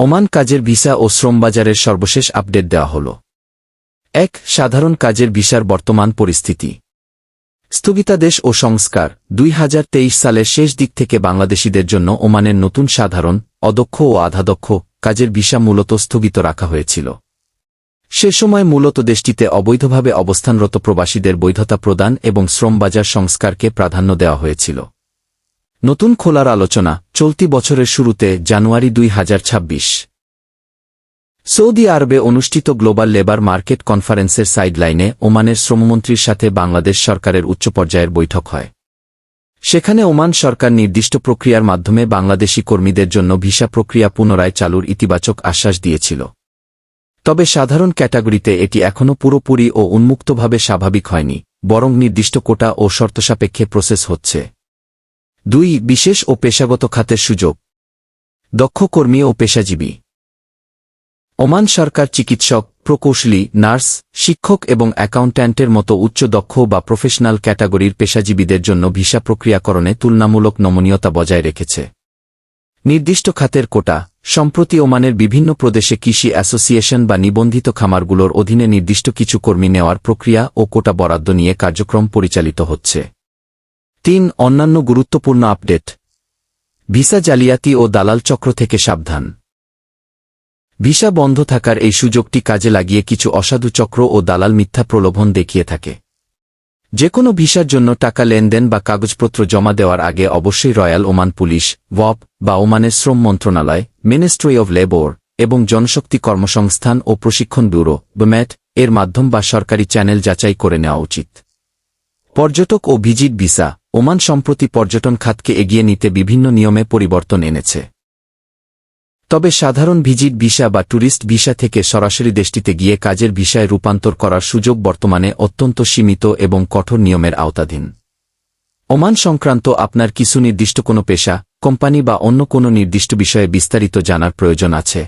Oman কাজের visa ও শ্রম বাজারের সর্বশেষ আপডেট দেওয়া হল। ১. সাধারণ কাজের ভিসার বর্তমান পরিস্থিতি। স্থগিতাদেশ ও সংস্কার। 2023 সালের শেষ দিক থেকে বাংলাদেশিদের জন্য ওমানের নতুন সাধারণ, অদক্ষ ও আধাদক্ষ কাজের ভিসা মূলত স্থগিত রাখা হয়েছিল। সে সময় মূলত দেশটিতে অবৈধভাবে অবস্থানরত প্রবাসীদের বৈধতা প্রদান এবং শ্রমবাজার সংস্কারকে প্রাধান্য দেওয়া হয়েছিল। নতুন খোলার আলোচনা চলতি বছরের শুরুতে জানুয়ারি 2026 সৌদি আরবে অনুষ্ঠিত গ্লোবাল লেবার মার্কেট কনফারেন্সের সাইডলাইনে ওমানের শ্রমমন্ত্রীর সাথে বাংলাদেশ সরকারের উচ্চ পর্যায়ের বৈঠক হয়। সেখানে ওমান সরকার নির্দিষ্ট প্রক্রিয়ার মাধ্যমে বাংলাদেশি কর্মীদের জন্য ভিসা প্রক্রিয়া পুনরায় চালুর ইতিবাচক আশ্বাস দিয়েছিল। তবে সাধারণ ক্যাটাগরিতে এটি এখনও পুরোপুরি ও উন্মুক্তভাবে স্বাভাবিক হয়নি, বরং নির্দিষ্ট কোটা ও শর্তসাপেক্ষে প্রসেস হচ্ছে। ২. বিশেষ ও পেশাগত খাতের সুযোগ। দক্ষ কর্মী ও পেশাজীবী। ওমান সরকার চিকিৎসক, প্রকৌশলী, নার্স, শিক্ষক এবং অ্যাকাউন্ট্যান্টের মতো উচ্চ দক্ষ বা প্রফেশনাল ক্যাটাগরির পেশাজীবীদের জন্য ভিসা প্রক্রিয়াকরণে তুলনামূলক নমনীয়তা বজায় রেখেছে। নির্দিষ্ট খাতের কোটা। সম্প্রতি ওমানের বিভিন্ন প্রদেশে কৃষি অ্যাসোসিয়েশন বা নিবন্ধিত খামারগুলোর অধীনে নির্দিষ্ট কিছু কর্মী নেওয়ার প্রক্রিয়া ও কোটা বরাদ্দ নিয়ে কার্যক্রম পরিচালিত হচ্ছে। ৩. অন্যান্য গুরুত্বপূর্ণ আপডেট। ভিসা জালিয়াতি ও দালাল চক্র থেকে সাবধান। ভিসা বন্ধ থাকার এই সুযোগটি কাজে লাগিয়ে কিছু অসাধু চক্র ও দালাল মিথ্যা প্রলোভন দেখিয়ে থাকে। যে কোনো ভিসার জন্য টাকা লেনদেন বা কাগজপত্র জমা দেওয়ার আগে অবশ্যই রয়্যাল ওমান পুলিশ, ওয়াপ বা ওমানের শ্রম মন্ত্রণালয়, মিনিস্ট্রি অব লেবর এবং জনশক্তি কর্মসংস্থান ও প্রশিক্ষণ ব্যুরো BMET এর মাধ্যম বা সরকারি চ্যানেল যাচাই করে নেওয়া উচিত। পর্যটক ও ভিজিট ভিসা। ওমান সম্প্রতি পর্যটন খাতকে এগিয়ে নিতে বিভিন্ন নিয়মে পরিবর্তন এনেছে। তবে সাধারণ ভিজিট ভিসা বা ট্যুরিস্ট ভিসা থেকে সরাসরি দেশটিতে গিয়ে কাজের ভিসায় রূপান্তর করার সুযোগ বর্তমানে অত্যন্ত সীমিত এবং কঠোর নিয়মের আওতাধীন। ওমান সংক্রান্ত আপনার কিছু নির্দিষ্ট কোনো পেশা, কোম্পানি বা অন্য কোনো নির্দিষ্ট বিষয়ে বিস্তারিত জানার প্রয়োজন আছে?